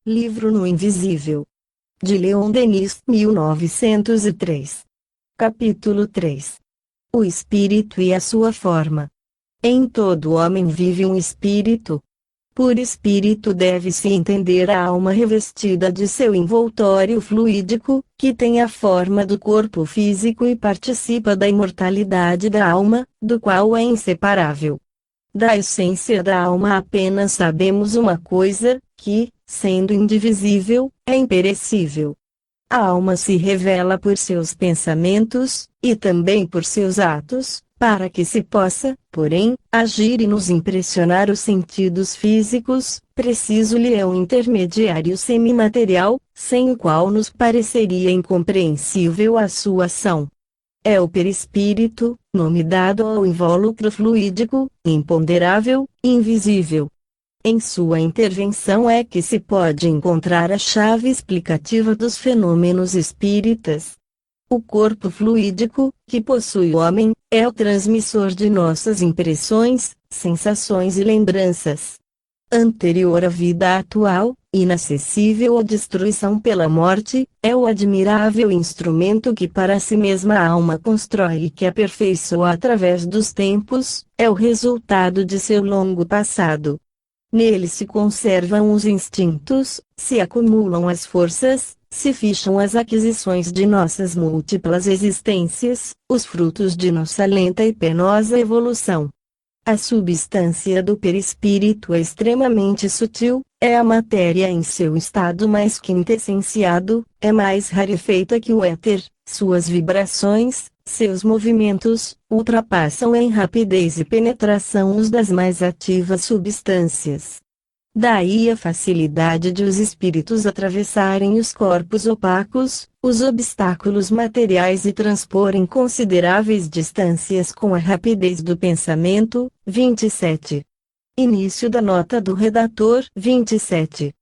Livro no Invisível. De Leon Denis, 1903. Capítulo 3. O Espírito e a sua forma. Em todo homem vive um espírito. Por espírito deve-se entender a alma revestida de seu envoltório fluídico, que tem a forma do corpo físico e participa da imortalidade da alma, do qual é inseparável. Da essência da alma apenas sabemos uma coisa, que, sendo indivisível, é imperecível. A alma se revela por seus pensamentos, e também por seus atos, para que se possa, porém, agir e nos impressionar os sentidos físicos, preciso-lhe é um intermediário semimaterial, sem o qual nos pareceria incompreensível a sua ação. É o perispírito, nome dado ao invólucro fluídico, imponderável, invisível. Em sua intervenção é que se pode encontrar a chave explicativa dos fenômenos espíritas. O corpo fluídico, que possui o homem, é o transmissor de nossas impressões, sensações e lembranças. Anterior à vida atual, inacessível à destruição pela morte, é o admirável instrumento que para si mesma a alma constrói e que aperfeiçoa através dos tempos, é o resultado de seu longo passado. Nele se conservam os instintos, se acumulam as forças, se ficham as aquisições de nossas múltiplas existências, os frutos de nossa lenta e penosa evolução. A substância do perispírito é extremamente sutil, é a matéria em seu estado mais quintessenciado, é mais rarefeita que o éter, suas vibrações, seus movimentos, ultrapassam em rapidez e penetração os das mais ativas substâncias. Daí a facilidade de os espíritos atravessarem os corpos opacos, os obstáculos materiais e transporem consideráveis distâncias com a rapidez do pensamento. 27. Início da nota do redator. 27.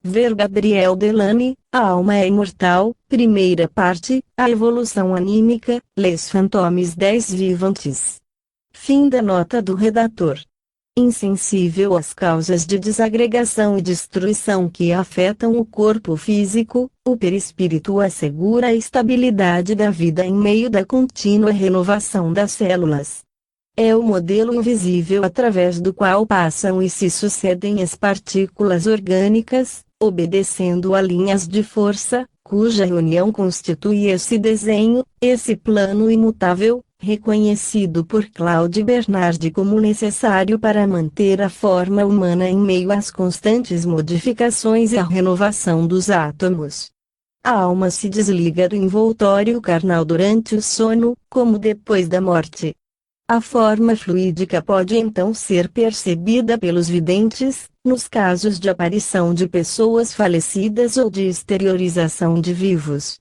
Ver Gabriel Delany, A Alma é Imortal, primeira parte, A Evolução Anímica, Les Fantômes des Vivantes. Fim da nota do redator. Insensível às causas de desagregação e destruição que afetam o corpo físico, o perispírito assegura a estabilidade da vida em meio da contínua renovação das células. É o modelo invisível através do qual passam e se sucedem as partículas orgânicas, obedecendo a linhas de força, cuja união constitui esse desenho, esse plano imutável, reconhecido por Claude Bernard como necessário para manter a forma humana em meio às constantes modificações e à renovação dos átomos. A alma se desliga do envoltório carnal durante o sono, como depois da morte. A forma fluídica pode então ser percebida pelos videntes, nos casos de aparição de pessoas falecidas ou de exteriorização de vivos.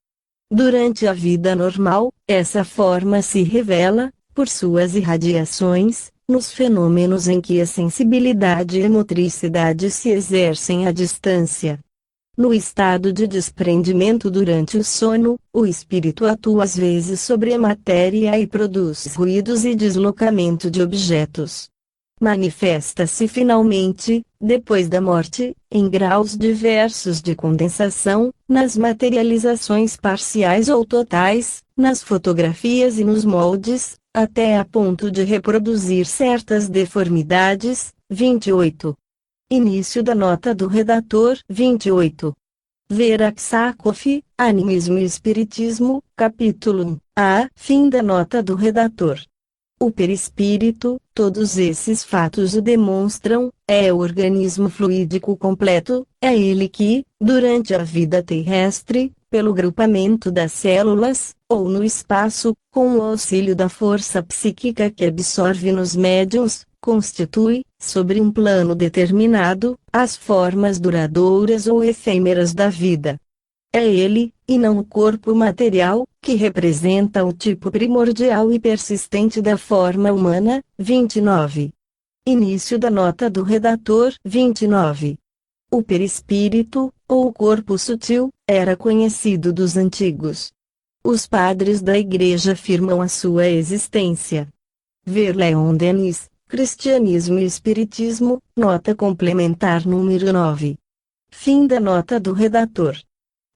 Durante a vida normal, essa forma se revela, por suas irradiações, nos fenômenos em que a sensibilidade e a motricidade se exercem à distância. No estado de desprendimento durante o sono, o espírito atua às vezes sobre a matéria e produz ruídos e deslocamento de objetos. Manifesta-se finalmente, depois da morte, em graus diversos de condensação, nas materializações parciais ou totais, nas fotografias e nos moldes, até a ponto de reproduzir certas deformidades. 28. Início da nota do redator. 28. Ver Aksakoff, Animismo e Espiritismo, capítulo 1. Fim da nota do redator. O perispírito, todos esses fatos o demonstram, é o organismo fluídico completo, é ele que, durante a vida terrestre, pelo grupamento das células, ou no espaço, com o auxílio da força psíquica que absorve nos médiuns, constitui, sobre um plano determinado, as formas duradouras ou efêmeras da vida. É ele, e não o corpo material, que representa o tipo primordial e persistente da forma humana. 29. Início da nota do redator. 29. O perispírito, ou o corpo sutil, era conhecido dos antigos. Os padres da Igreja afirmam a sua existência. Ver Leon Denis, Cristianismo e Espiritismo, nota complementar número 9. Fim da nota do redator.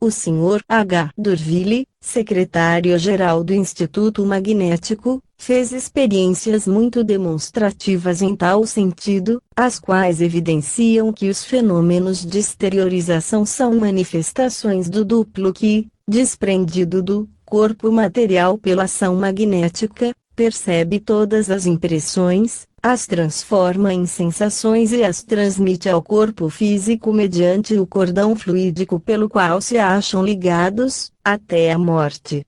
O Sr. H. D'Urville, secretário-geral do Instituto Magnético, fez experiências muito demonstrativas em tal sentido, as quais evidenciam que os fenômenos de exteriorização são manifestações do duplo que, desprendido do corpo material pela ação magnética, percebe todas as impressões, as transforma em sensações e as transmite ao corpo físico mediante o cordão fluídico pelo qual se acham ligados, até a morte.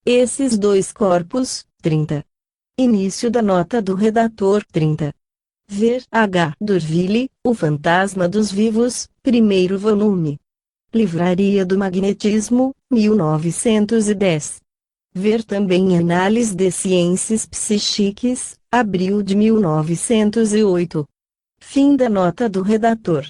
Esses dois corpos, 30. Início da nota do redator 30. Ver H. D'Urville, O Fantasma dos Vivos, primeiro volume. Livraria do Magnetismo, 1910. Ver também Análise de Ciências Psíquicas, abril de 1908. Fim da nota do redator.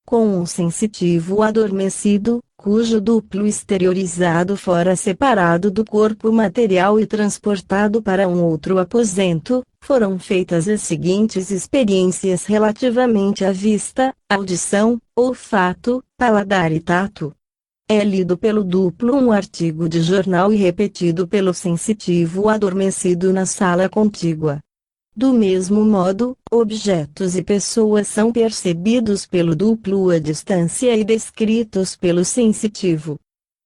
Com um sensitivo adormecido, cujo duplo exteriorizado fora separado do corpo material e transportado para um outro aposento, foram feitas as seguintes experiências relativamente à vista, audição, olfato, paladar e tato. É lido pelo duplo um artigo de jornal e repetido pelo sensitivo adormecido na sala contígua. Do mesmo modo, objetos e pessoas são percebidos pelo duplo à distância e descritos pelo sensitivo.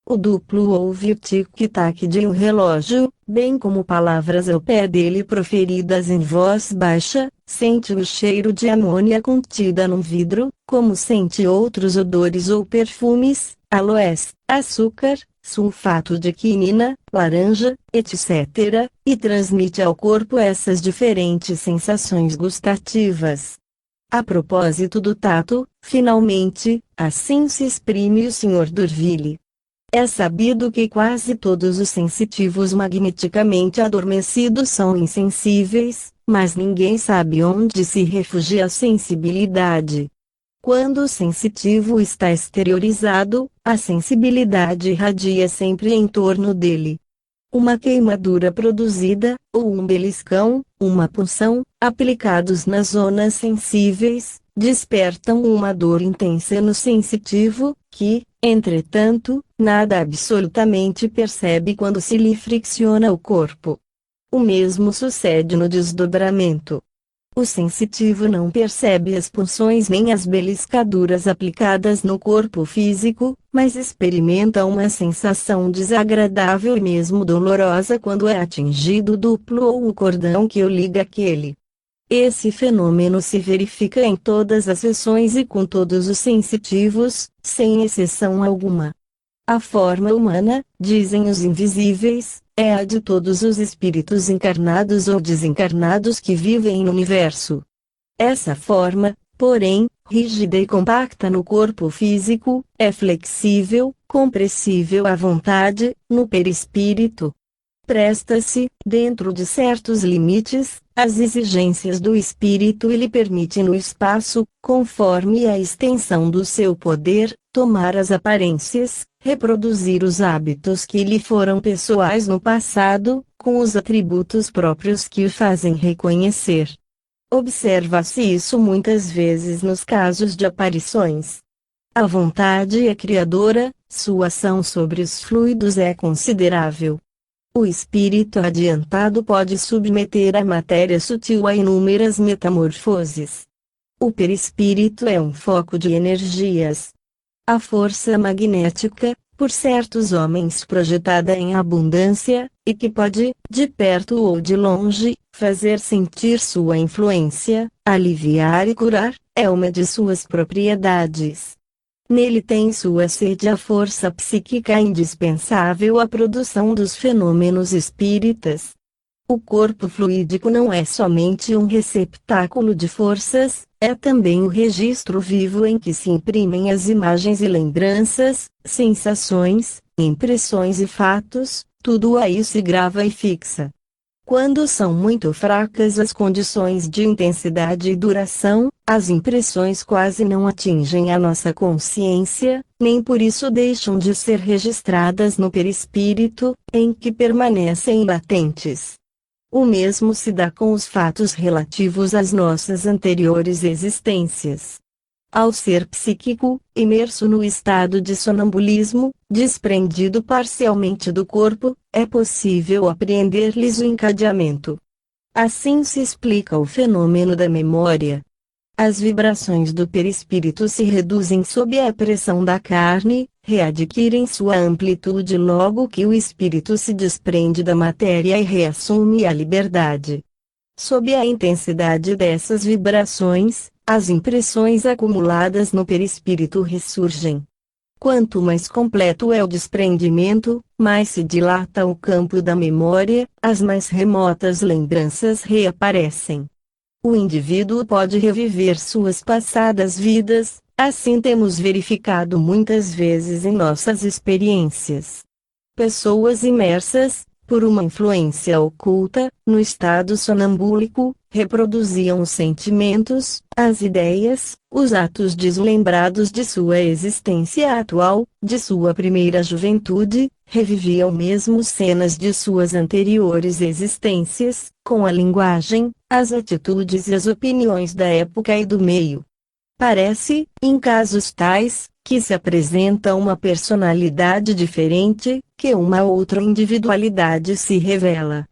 O duplo ouve o tic-tac de um relógio, bem como palavras ao pé dele proferidas em voz baixa, sente o cheiro de amônia contida num vidro, como sente outros odores ou perfumes, aloés, açúcar, sulfato de quinina, laranja, etc., e transmite ao corpo essas diferentes sensações gustativas. A propósito do tato, finalmente, assim se exprime o Sr. D'Urville. É sabido que quase todos os sensitivos magneticamente adormecidos são insensíveis, mas ninguém sabe onde se refugia a sensibilidade. Quando o sensitivo está exteriorizado, a sensibilidade irradia sempre em torno dele. Uma queimadura produzida, ou um beliscão, uma punção, aplicados nas zonas sensíveis, despertam uma dor intensa no sensitivo, que, entretanto, nada absolutamente percebe quando se lhe fricciona o corpo. O mesmo sucede no desdobramento. O sensitivo não percebe as punções nem as beliscaduras aplicadas no corpo físico, mas experimenta uma sensação desagradável e mesmo dolorosa quando é atingido o duplo ou o cordão que o liga àquele. Esse fenômeno se verifica em todas as sessões e com todos os sensitivos, sem exceção alguma. A forma humana, dizem os invisíveis, é a de todos os espíritos encarnados ou desencarnados que vivem no universo. Essa forma, porém, rígida e compacta no corpo físico, é flexível, compressível à vontade, no perispírito. Presta-se, dentro de certos limites, às exigências do espírito e lhe permite no espaço, conforme a extensão do seu poder, tomar as aparências, reproduzir os hábitos que lhe foram pessoais no passado, com os atributos próprios que o fazem reconhecer. Observa-se isso muitas vezes nos casos de aparições. A vontade é criadora, sua ação sobre os fluidos é considerável. O espírito adiantado pode submeter a matéria sutil a inúmeras metamorfoses. O perispírito é um foco de energias. A força magnética, por certos homens projetada em abundância, e que pode, de perto ou de longe, fazer sentir sua influência, aliviar e curar, é uma de suas propriedades. Nele tem sua sede a força psíquica indispensável à produção dos fenômenos espíritas. O corpo fluídico não é somente um receptáculo de forças, é também o registro vivo em que se imprimem as imagens e lembranças, sensações, impressões e fatos, tudo aí se grava e fixa. Quando são muito fracas as condições de intensidade e duração, as impressões quase não atingem a nossa consciência, nem por isso deixam de ser registradas no perispírito, em que permanecem latentes. O mesmo se dá com os fatos relativos às nossas anteriores existências. Ao ser psíquico, imerso no estado de sonambulismo, desprendido parcialmente do corpo, é possível apreender-lhes o encadeamento. Assim se explica o fenômeno da memória. As vibrações do perispírito se reduzem sob a pressão da carne, readquirem sua amplitude logo que o espírito se desprende da matéria e reassume a liberdade. Sob a intensidade dessas vibrações, as impressões acumuladas no perispírito ressurgem. Quanto mais completo é o desprendimento, mais se dilata o campo da memória, as mais remotas lembranças reaparecem. O indivíduo pode reviver suas passadas vidas, assim temos verificado muitas vezes em nossas experiências. Pessoas imersas, por uma influência oculta, no estado sonambúlico, reproduziam os sentimentos, as ideias, os atos deslembrados de sua existência atual, de sua primeira juventude, reviviam mesmo cenas de suas anteriores existências, com a linguagem, as atitudes e as opiniões da época e do meio. Parece, em casos tais, que se apresenta uma personalidade diferente, que uma outra individualidade se revela.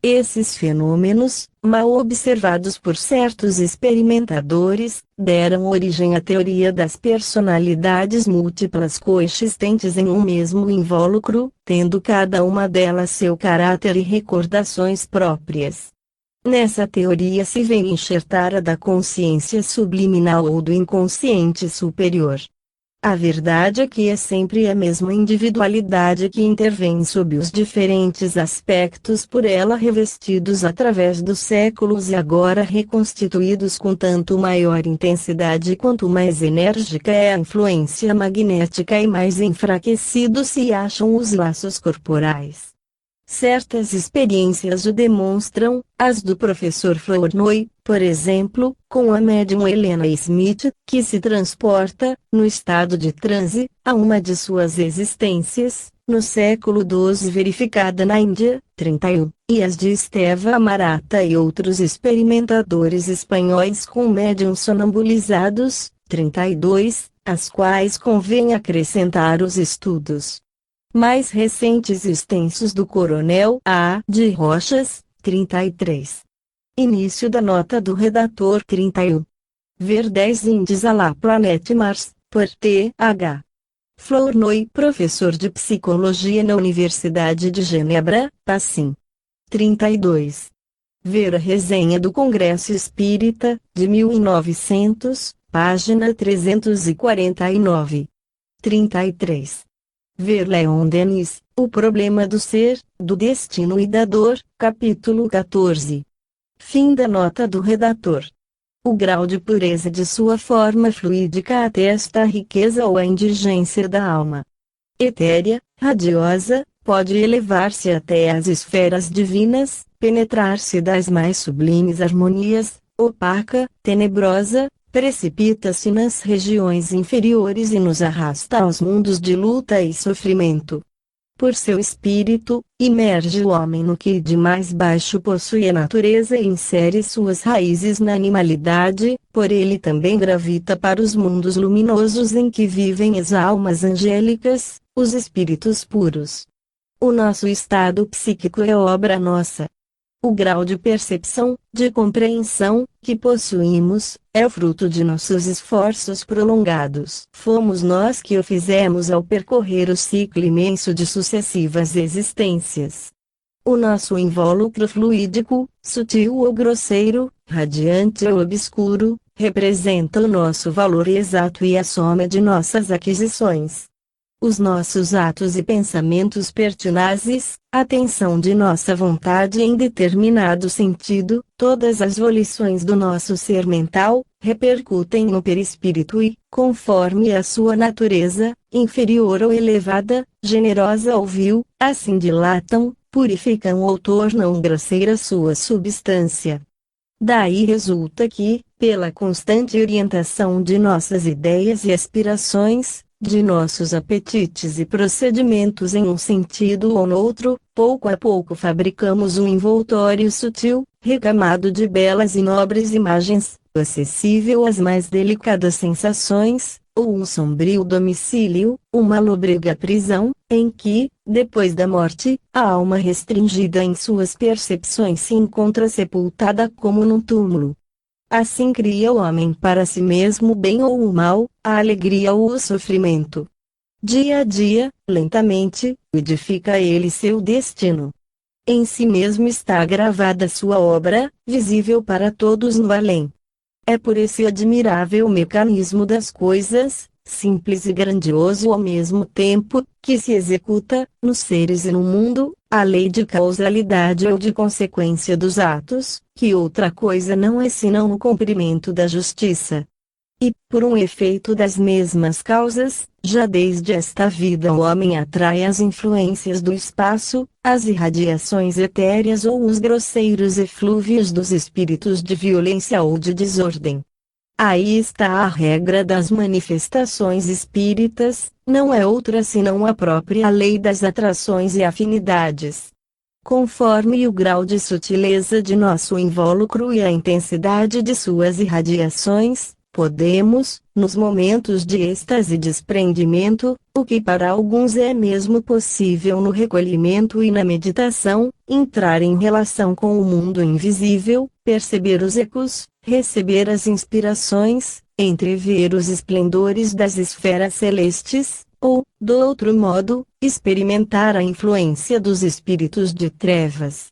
Esses fenômenos, mal observados por certos experimentadores, deram origem à teoria das personalidades múltiplas coexistentes em um mesmo invólucro, tendo cada uma delas seu caráter e recordações próprias. Nessa teoria se vê enxertar a da consciência subliminal ou do inconsciente superior. A verdade é que é sempre a mesma individualidade que intervém sob os diferentes aspectos por ela revestidos através dos séculos e agora reconstituídos com tanto maior intensidade quanto mais enérgica é a influência magnética e mais enfraquecidos se acham os laços corporais. Certas experiências o demonstram, as do professor Flournoy, por exemplo, com a médium Helena Smith, que se transporta, no estado de transe, a uma de suas existências, no século XII verificada na Índia, 31, e as de Esteva Amarata e outros experimentadores espanhóis com médiums sonambulizados, 32, às quais convém acrescentar os estudos mais recentes e extensos do Coronel A. de Rochas, 33. Início da nota do redator 31. Ver 10 Indies à la Planète Mars, por T.H. Flournoy, professor de psicologia na Universidade de Genebra, Passim. 32. Ver a resenha do Congresso Espírita, de 1900, página 349. 33. Ver Leon Denis, O Problema do Ser, do Destino e da Dor, capítulo 14. Fim da nota do redator. O grau de pureza de sua forma fluídica atesta a riqueza ou a indigência da alma. Etérea, radiosa, pode elevar-se até as esferas divinas, penetrar-se das mais sublimes harmonias, opaca, tenebrosa, precipita-se nas regiões inferiores e nos arrasta aos mundos de luta e sofrimento. Por seu espírito, imerge o homem no que de mais baixo possui a natureza e insere suas raízes na animalidade, por ele também gravita para os mundos luminosos em que vivem as almas angélicas, os espíritos puros. O nosso estado psíquico é obra nossa. O grau de percepção, de compreensão, que possuímos, é fruto de nossos esforços prolongados. Fomos nós que o fizemos ao percorrer o ciclo imenso de sucessivas existências. O nosso invólucro fluídico, sutil ou grosseiro, radiante ou obscuro, representa o nosso valor exato e a soma de nossas aquisições. Os nossos atos e pensamentos pertinazes, a tensão de nossa vontade em determinado sentido, todas as volições do nosso ser mental, repercutem no perispírito e, conforme a sua natureza, inferior ou elevada, generosa ou vil, assim dilatam, purificam ou tornam grosseira sua substância. Daí resulta que, pela constante orientação de nossas ideias e aspirações, de nossos apetites e procedimentos em um sentido ou noutro, pouco a pouco fabricamos um envoltório sutil, recamado de belas e nobres imagens, acessível às mais delicadas sensações, ou um sombrio domicílio, uma lôbrega prisão, em que, depois da morte, a alma restringida em suas percepções se encontra sepultada como num túmulo. Assim cria o homem para si mesmo o bem ou o mal, a alegria ou o sofrimento. Dia a dia, lentamente, edifica ele seu destino. Em si mesmo está gravada sua obra, visível para todos no além. É por esse admirável mecanismo das coisas, simples e grandioso ao mesmo tempo, que se executa, nos seres e no mundo, a lei de causalidade ou de consequência dos atos, que outra coisa não é senão o cumprimento da justiça. E, por um efeito das mesmas causas, já desde esta vida o homem atrai as influências do espaço, as irradiações etéreas ou os grosseiros eflúvios dos espíritos de violência ou de desordem. Aí está a regra das manifestações espíritas, não é outra senão a própria lei das atrações e afinidades. Conforme o grau de sutileza de nosso invólucro e a intensidade de suas irradiações, podemos, nos momentos de êxtase e desprendimento, o que para alguns é mesmo possível no recolhimento e na meditação, entrar em relação com o mundo invisível, perceber os ecos, receber as inspirações, entrever os esplendores das esferas celestes, ou, do outro modo, experimentar a influência dos espíritos de trevas.